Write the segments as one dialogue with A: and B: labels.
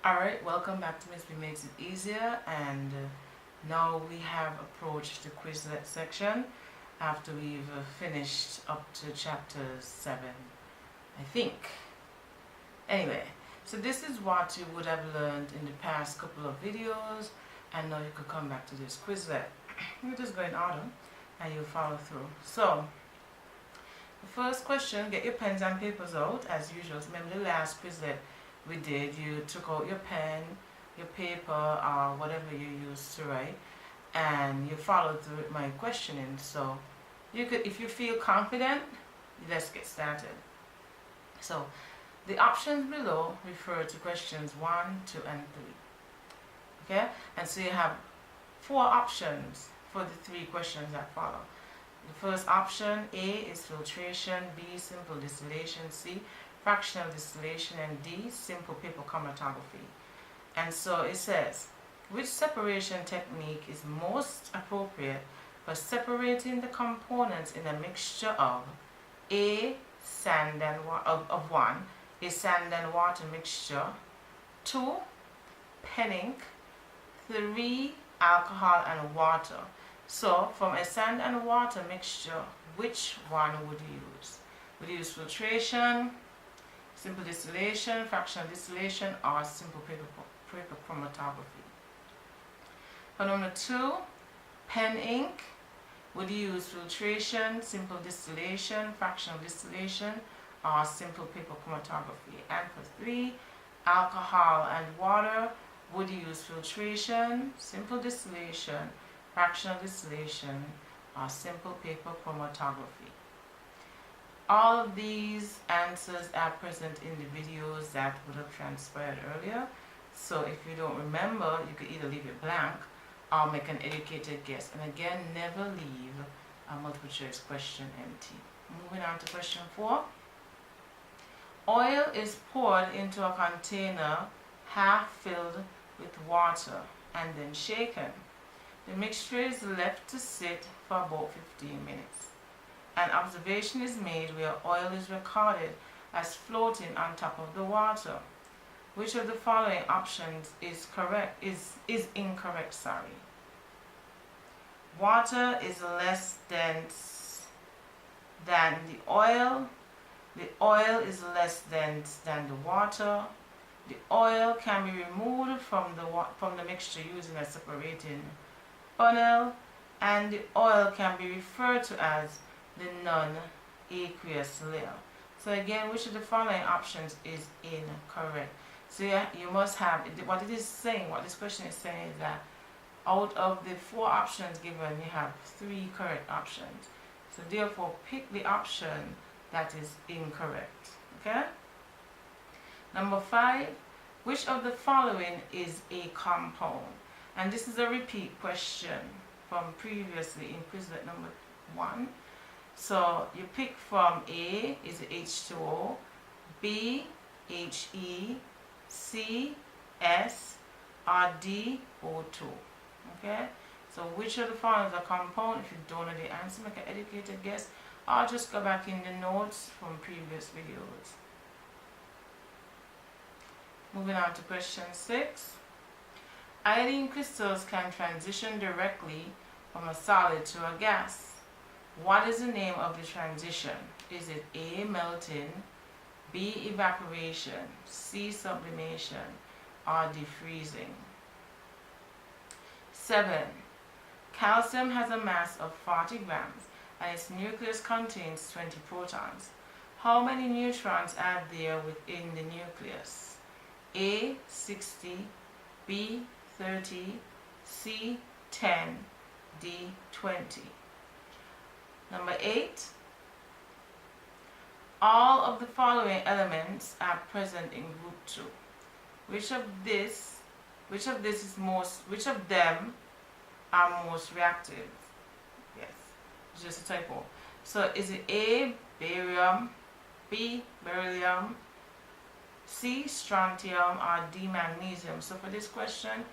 A: Alright, welcome back to Miss B Makes It Easier, and now we have approached the Quizlet section after we've finished up to chapter 7, I think. Anyway, so this is what you would have learned in the past couple of videos, and now you could come back to this Quizlet. You just go in order and you follow through. So, the first question, get your pens and papers out as usual. Remember the last Quizlet we did, you took out your pen, your paper, or whatever you used to write, and you followed through with my questioning. So you could, if you feel confident, let's get started. So the options below refer to questions 1, 2, and 3. Okay, and so you have 4 options for the 3 questions that follow. The first option, A, is filtration, B, simple distillation, C, fractional distillation, and D, simple paper chromatography. And so it says, which separation technique is most appropriate for separating the components in a mixture of A, sand and of 1, a sand and water mixture, 2, pen ink, 3, alcohol and water. So from a sand and water mixture, which one would you use? Would you use filtration, simple distillation, fractional distillation, or simple paper chromatography? For number 2, pen ink. Would you use filtration, simple distillation, fractional distillation, or simple paper chromatography? And for 3, alcohol and water. Would you use filtration, simple distillation, fractional distillation, or simple paper chromatography? All of these answers are present in the videos that would have transpired earlier. So if you don't remember, you could either leave it blank or make an educated guess. And again, never leave a multiple choice question empty. Moving on to question 4. Oil is poured into a container half filled with water and then shaken. The mixture is left to sit for about 15 minutes. An observation is made where oil is recorded as floating on top of the water. Which of the following options is incorrect? Water is less dense than the oil. The oil is less dense than the water. The oil can be removed from the mixture using a separating funnel, and the oil can be referred to as the non-aqueous layer. So again, which of the following options is incorrect? So you must have, what it is saying, what this question is saying is that out of the 4 options given, you have 3 correct options. So therefore, pick the option that is incorrect. Okay? Number 5, which of the following is a compound? And this is a repeat question from previously in Quizlet number 1. So you pick from A, is it H2O, B, He, C, S, or D, O2. Okay? So which of the following is a compound? If you don't know the answer, make an educated guess, or just go back in the notes from previous videos. Moving on to question 6. Iodine crystals can transition directly from a solid to a gas. What is the name of the transition? Is it A, melting, B, evaporation, C, sublimation, or defreezing? 7. Calcium has a mass of 40 grams and its nucleus contains 20 protons. How many neutrons are there within the nucleus? A, 60, B, 30, C, 10, D, 20. Number 8. All of the following elements are present in group 2. Which of them are most reactive? Yes, just a typo. So is it A, barium, B, beryllium, C, strontium, or D, magnesium? So for this question,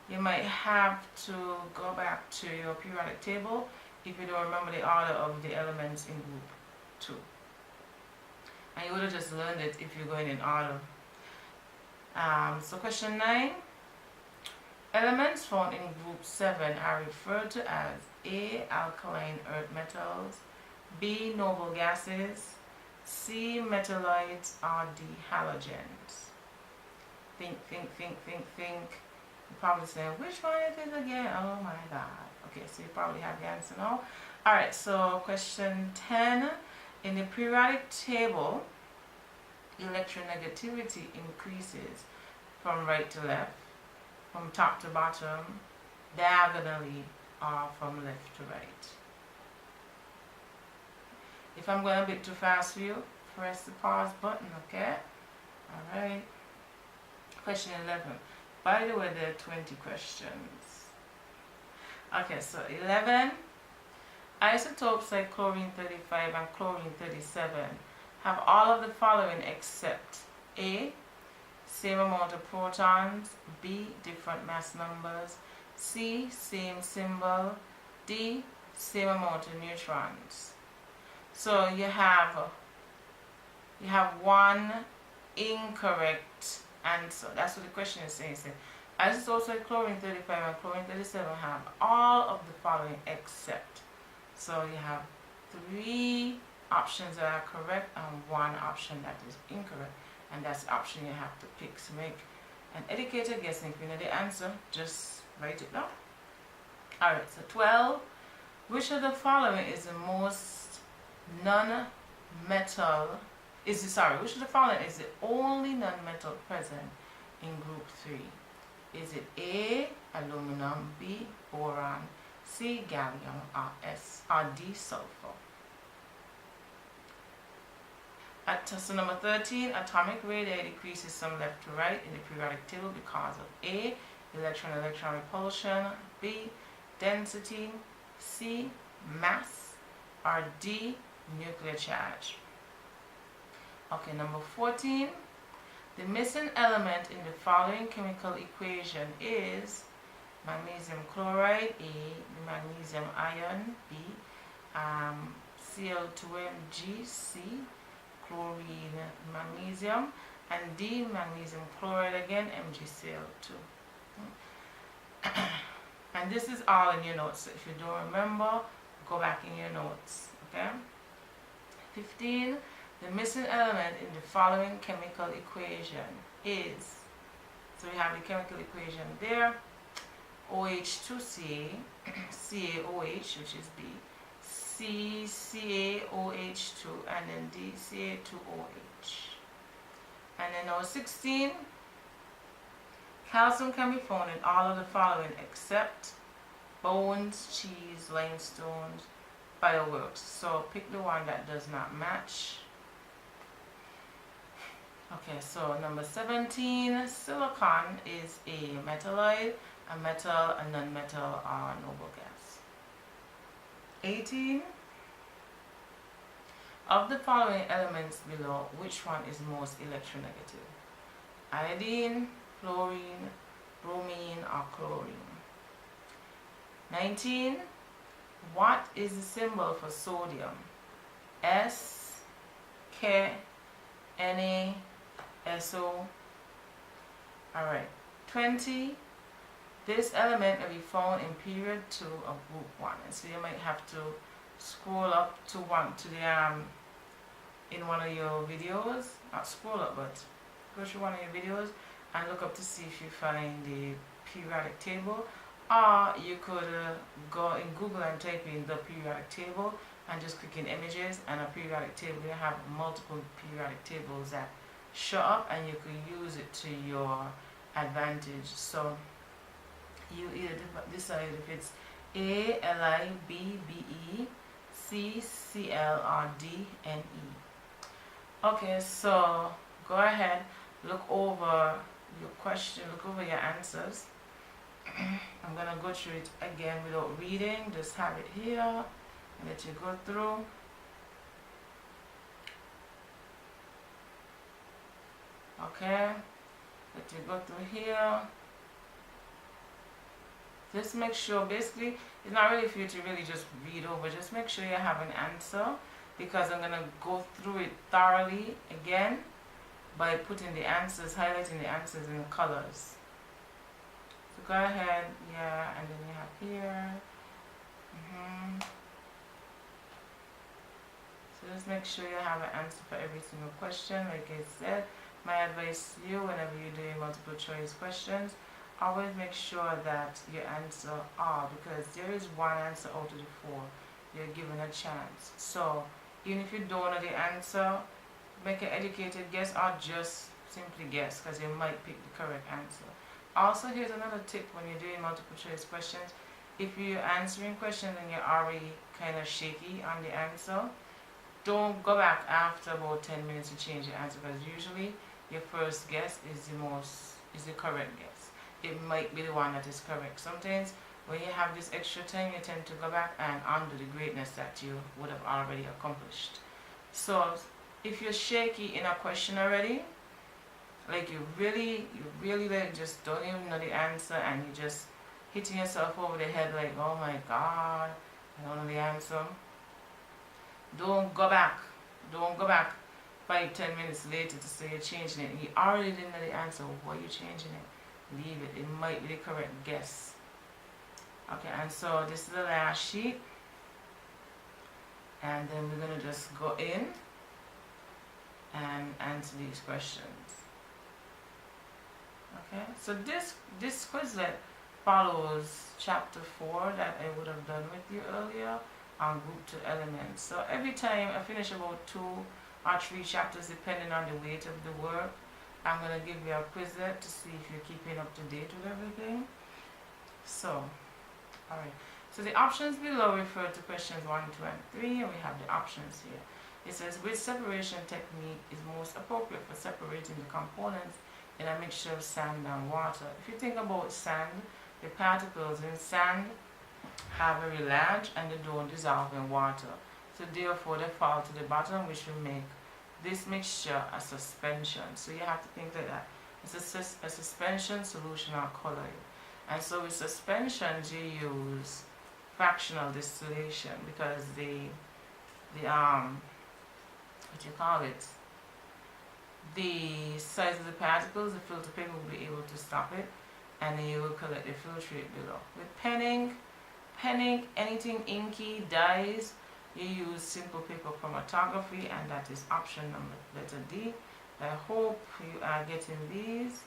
A: you might have to go back to your periodic table if you don't remember the order of the elements in group 2. And you would have just learned it if you're going in order. So question 9. Elements found in group 7 are referred to as A. Alkaline earth metals, B. Noble gases, C. Metalloids, or D. Halogens. Think. You're probably saying, which one it is again? Oh my god. Okay, so you probably have the answer now. Alright, so question 10. In the periodic table, electronegativity increases from right to left, from top to bottom, diagonally, or from left to right. If I'm going a bit too fast for you, press the pause button, okay? Alright. Question 11. By the way, there are 20 questions. Okay, so 11. Isotopes like chlorine 35 and chlorine 37 have all of the following except A. Same amount of protons, B. Different mass numbers, C. Same symbol, D. Same amount of neutrons. So you have one incorrect answer. That's what the question is saying. Isotopes like chlorine 35 and chlorine 37 have all of the following except. So you have 3 options that are correct and 1 option that is incorrect, and that's the option you have to pick. So make an educated guess, and if you know the answer, just write it down. Alright, so 12. Which of the following is the most non-metal, which of the following is the only non-metal present in group 3? Is it A. Aluminum, B. Boron, C. Gallium, or D. Sulfur? So number 13, atomic radii decreases from left to right in the periodic table because of A. Electron-electron repulsion, B. Density, C. Mass, or D. Nuclear charge. Okay, number 14. The missing element in the following chemical equation is magnesium chloride, A. Magnesium ion, B. Cl2Mg, C. Chlorine, magnesium, and D. Magnesium chloride again, MgCl2. And this is all in your notes. So if you don't remember, go back in your notes. Okay. 15. The missing element in the following chemical equation is, so we have the chemical equation there, OH2Ca, CaOH, which is B, CCaOH2, and then D, Ca2OH. And then number 16, calcium can be found in all of the following except bones, cheese, limestones, fireworks. So pick the one that does not match. Okay, so number 17, silicon is a metalloid, a metal, a non-metal, or a noble gas. 18, of the following elements below, which one is most electronegative? Iodine, fluorine, bromine, or chlorine? 19, what is the symbol for sodium? S, K, Na, SO. Alright. 20. This element may be found in period 2 of group 1. And so you might have to scroll up to the in one of your videos. Not scroll up, but go through one of your videos and look up to see if you find the periodic table. Or you could go in Google and type in the periodic table and just click in images, and a periodic table. You have multiple periodic tables that show up, and you can use it to your advantage. So you either decide if it's A, Li, B, Be, C, Cl, or D, Ne. Okay, so go ahead, look over your question, look over your answers. I'm going to go through it again without reading, just have it here and let you go through. Okay, let you go through here. Just make sure, basically, it's not really for you to really just read over, just make sure you have an answer, because I'm going to go through it thoroughly again by putting the answers, highlighting the answers in the colors. So go ahead, yeah, and then you have here. So just make sure you have an answer for every single question. Like I said, my advice to you whenever you're doing multiple choice questions, always make sure that you answer all, because there is one answer out of the four. You're given a chance. So even if you don't know the answer, make an educated guess or just simply guess, because you might pick the correct answer. Also, here's another tip when you're doing multiple choice questions. If you're answering questions and you're already kind of shaky on the answer, don't go back after about 10 minutes to change the answer, because usually your first guess is the correct guess. It might be the one that is correct. Sometimes when you have this extra time, you tend to go back and undo the greatness that you would have already accomplished. So if you're shaky in a question already, like you really like just don't even know the answer, and you just hitting yourself over the head like, oh my god, I don't know the answer. Don't go back 5-10 minutes later to say you're changing it. You already didn't know the answer. Why are you changing it? Leave it. It might be the correct guess. Okay, and so this is the last sheet, and then we're going to just go in and answer these questions. Okay, so this Quizlet follows chapter 4 that I would have done with you earlier on group 2 elements. So every time I finish about 2 or 3 chapters, depending on the weight of the work, I'm going to give you a Quizlet to see if you're keeping up to date with everything. So, alright. So the options below refer to questions 1, 2, and 3, and we have the options here. It says, which separation technique is most appropriate for separating the components in a mixture of sand and water? If you think about sand, the particles in sand are very large and they don't dissolve in water. So therefore they fall to the bottom, which will make this mixture a suspension. So you have to think like that. It's a suspension, solution, or coloring. And so with suspensions you use fractional distillation, because the size of the particles, the filter paper will be able to stop it, and then you will collect the filtrate below. With penning, anything inky, dyes, you use simple paper chromatography, and that is option number letter D. I hope you are getting these.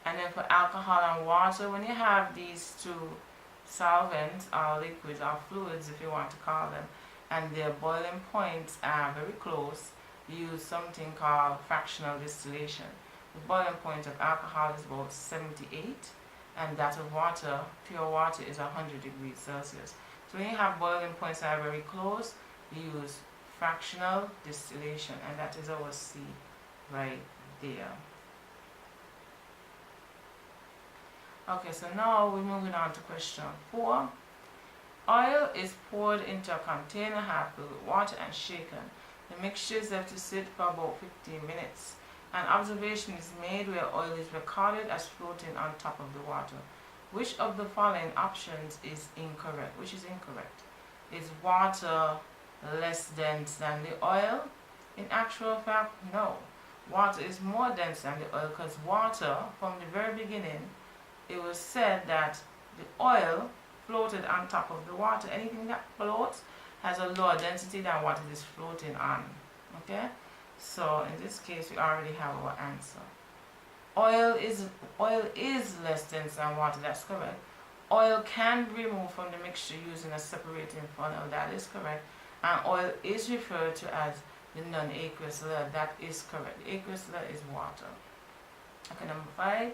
A: And then for alcohol and water, when you have these two solvents or liquids or fluids, if you want to call them, and their boiling points are very close, you use something called fractional distillation. The boiling point of alcohol is about 78, and that of water, pure water, is 100 degrees Celsius. So when you have boiling points that are very close, you use fractional distillation, and that is our C right there. Okay, so now we're moving on to question 4. Oil is poured into a container half filled with water and shaken. The mixture is left to sit for about 15 minutes. An observation is made where oil is recorded as floating on top of the water. Which of the following options is incorrect? Which is incorrect? Is water less dense than the oil? In actual fact, no. Water is more dense than the oil, because water, from the very beginning, it was said that the oil floated on top of the water. Anything that floats has a lower density than what it is floating on. Okay? So in this case, we already have our answer. Oil is less dense than water. That's correct. Oil can be removed from the mixture using a separating funnel. That is correct. And oil is referred to as the non-aqueous layer. That is correct. The aqueous layer is water. Okay, number 5.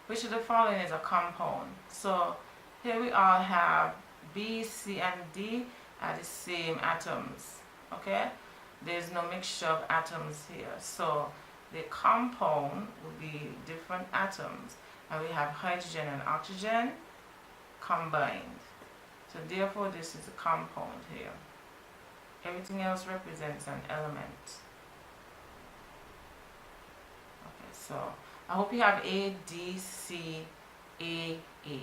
A: Which of the following is a compound? So here we all have B, C, and D are the same atoms. Okay? There's no mixture of atoms here. So the compound will be different atoms. And we have hydrogen and oxygen combined. So therefore this is a compound here. Everything else represents an element. Okay, so I hope you have A, D, C, A, A.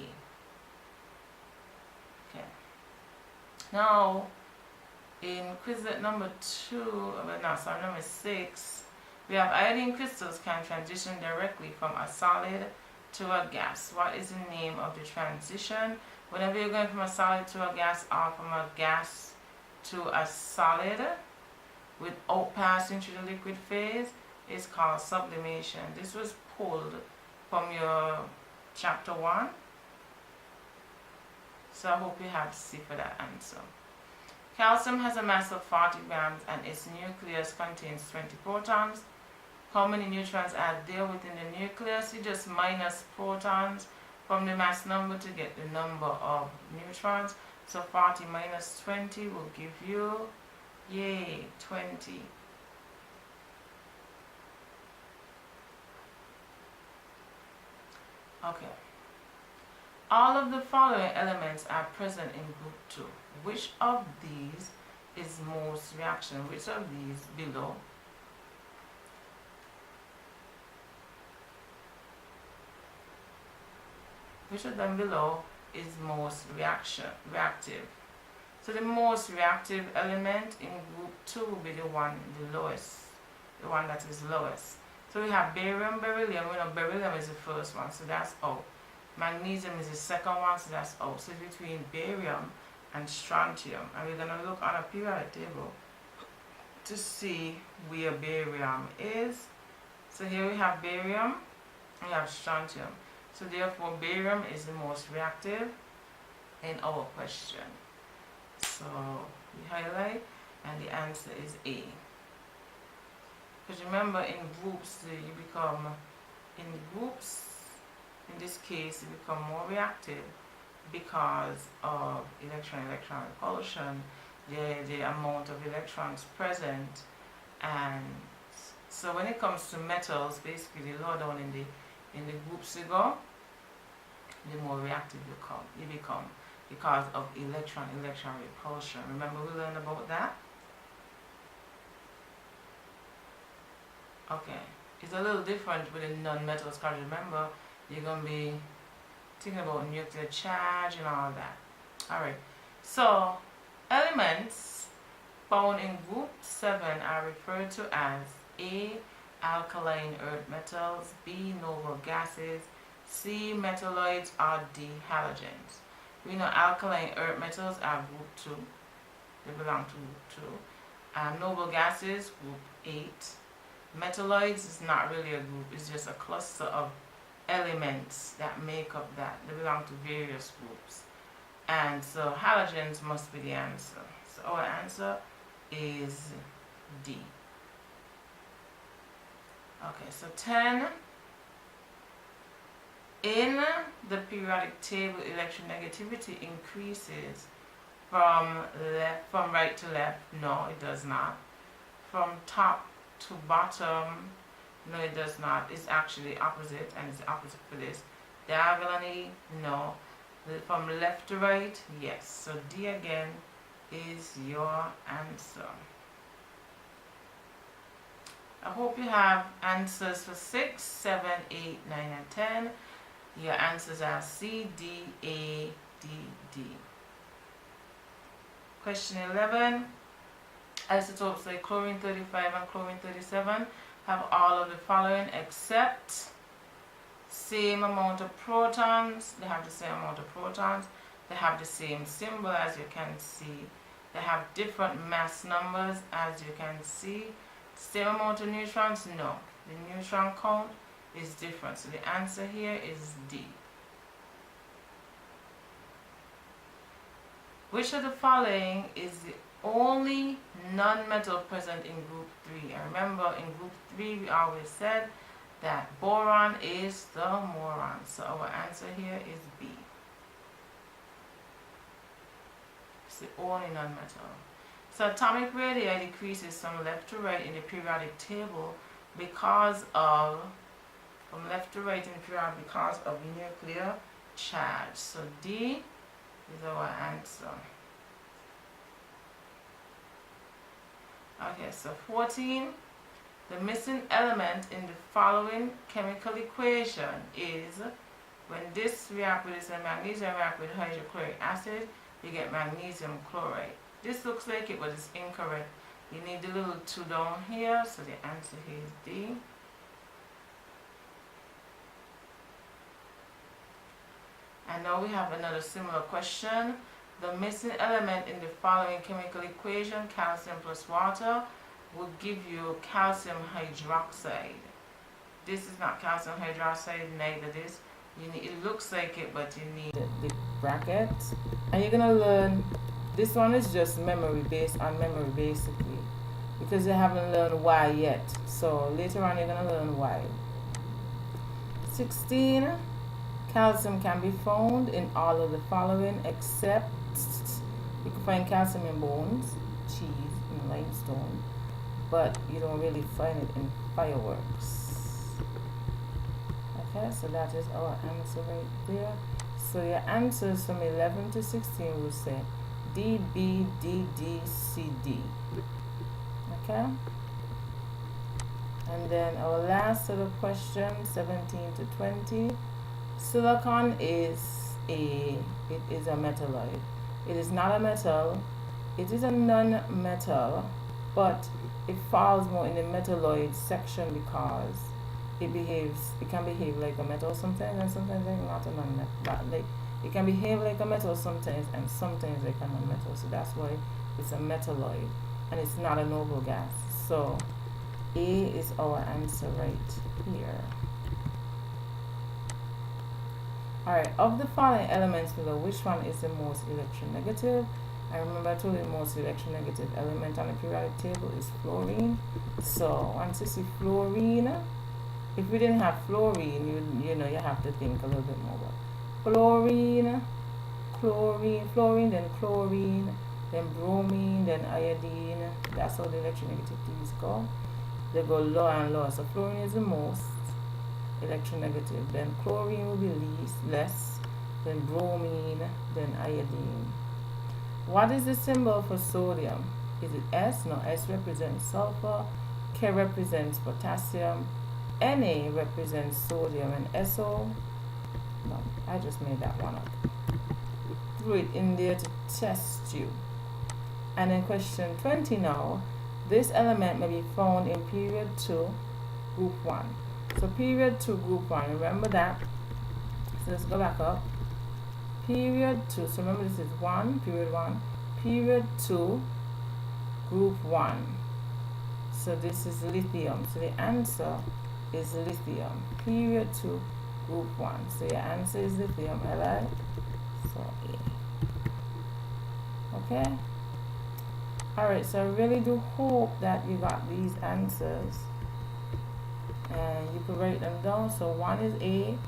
A: Okay. Now, in Quizlet number 6, We have iodine crystals can transition directly from a solid to a gas. What is the name of the transition? Whenever you're going from a solid to a gas or from a gas to a solid without passing through the liquid phase, it's called sublimation. This was pulled from your chapter 1. So I hope you have C for that answer. Calcium has a mass of 40 grams and its nucleus contains 20 protons. How many neutrons are there within the nucleus? You just minus protons from the mass number to get the number of neutrons. So 40 minus 20 will give you, 20. Okay. All of the following elements are present in group 2. Which of these is most reaction? Which of these below? Which of them below is most reactive? So the most reactive element in group 2 will be the one that is lowest. So we have barium, beryllium. We know beryllium is the first one, so that's O. Magnesium is the second one, so that's O. So it's between barium and strontium. And we're going to look on a periodic table to see where barium is. So here we have barium, we have strontium. So therefore barium is the most reactive in our question. So we highlight and the answer is A. Because remember, in groups in this case you become more reactive because of electron-electron repulsion, the amount of electrons present. And so when it comes to metals, basically the lower down in the groups you go, the more reactive you become because of electron-electron repulsion. Remember we learned about that? Okay, it's a little different with the non-metals because remember you're going to be thinking about nuclear charge and all that. Alright, so elements found in group 7 are referred to as A, alkaline earth metals, B, noble gases, C, metalloids, or D, halogens. We know alkaline earth metals are group 2. They belong to group 2. Noble gases, group 8. Metalloids is not really a group, it's just a cluster of elements that make up that. They belong to various groups. And so halogens must be the answer. So our answer is D. Okay, so 10. In the periodic table, electronegativity increases from right to left. No, it does not. From top to bottom. No, it does not. It's actually opposite, and it's the opposite for this. Diagonally, no. From left to right, yes. So D again is your answer. I hope you have answers for 6, 7, 8, 9, and 10. Your answers are C, D, A, D, D. Question 11. Isotopes like chlorine 35 and chlorine 37 have all of the following except same amount of protons. They have the same amount of protons. They have the same symbol, as you can see. They have different mass numbers, as you can see. Same amount of neutrons? No. The neutron count is different. So the answer here is D. Which of the following is the only non-metal present in group 3? And remember, in group 3 we always said that boron is the moron. So our answer here is B. It's the only non-metal. So atomic radii decreases from left to right in the periodic table because of, from left to right in the periodic, because of nuclear charge. So D is our answer. Okay, so 14. The missing element in the following chemical equation is, when this reacts with this and magnesium reacts with hydrochloric acid, you get magnesium chloride. This looks like it, but it's incorrect. You need the little 2 down here, so the answer here is D. And now we have another similar question. The missing element in the following chemical equation, calcium plus water, would give you calcium hydroxide. This is not calcium hydroxide, neither this. You need, it looks like it, but you need the bracket. And you're gonna learn, this one is just memory, based on memory basically, because you haven't learned Y yet. So later on you're gonna learn Y. 16. Calcium can be found in all of the following except you can find calcium in bones, cheese, and limestone, but you don't really find it in fireworks. Okay, so that is our answer right there. So your answers from 11 to 16 will say D, B, D, D, C, D. Okay? And then our last set of questions, 17 to 20. Silicon is a metalloid. It is not a metal. It is a non-metal, but it falls more in the metalloid section because it can behave like a metal sometimes, and sometimes like not a non-metal. Like it can behave like a metal sometimes, and sometimes like a non-metal. So that's why it's a metalloid, and it's not a noble gas. So A is our answer right here. Alright, of the following elements below, which one is the most electronegative? I remember I told you the most electronegative element on the periodic table is fluorine. So once you see fluorine, if we didn't have fluorine, you know you have to think a little bit more about fluorine, fluorine, then chlorine, then bromine, then iodine. That's how the electronegativities go. They go lower and lower. So fluorine is the most electronegative, then chlorine will be less, then bromine, then iodine. What is the symbol for sodium? Is it S? No, S represents sulfur, K represents potassium, Na represents sodium, and SO, no, I just made that one up. Threw it in there to test you. And in question 20 now, this element may be found in period 2, group 1. So period 2, group 1, remember that. So let's go back up. Period 2, so remember this is 1, period 1. Period 2, group 1. So this is lithium. So the answer is lithium. Period 2, group 1. So your answer is lithium, Li. So A. Okay? Alright, so I really do hope that you got these answers. And you can write them down. So 1 is A,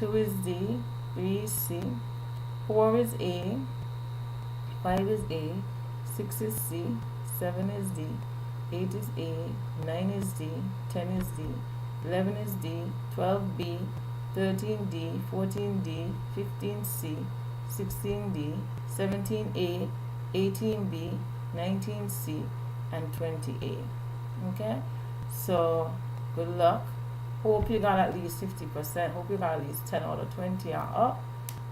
A: 2 is D, 3 is C, 4 is A, 5 is A, 6 is C, 7 is D, 8 is A, 9 is D, 10 is D, 11 is D, 12 B, 13 D, 14 D, 15 C, 16 D, 17 A, 18 B, 19 C, and 20 A. Okay? So good luck. Hope you got at least 50%. Hope you got at least 10 out of 20 are up.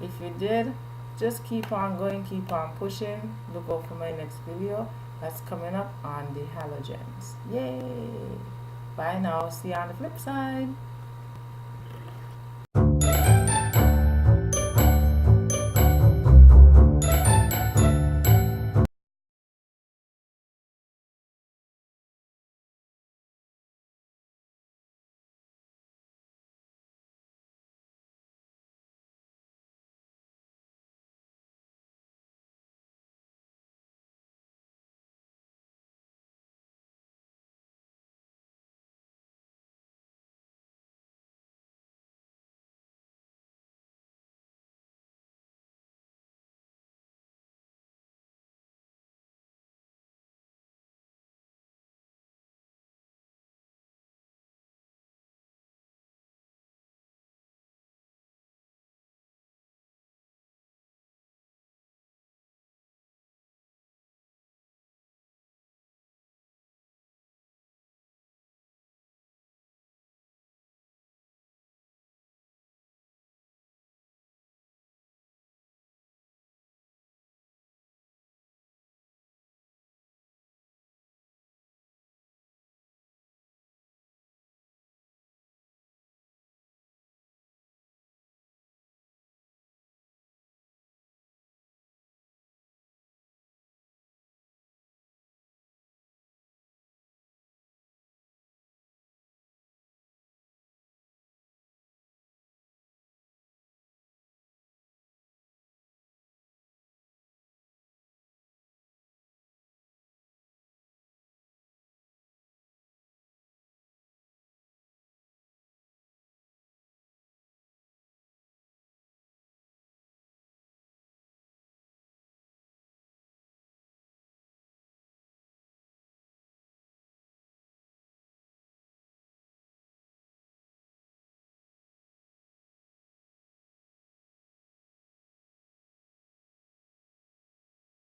A: If you did, just keep on going, keep on pushing. Look out for my next video that's coming up on the halogens. Yay! Bye now. See you on the flip side.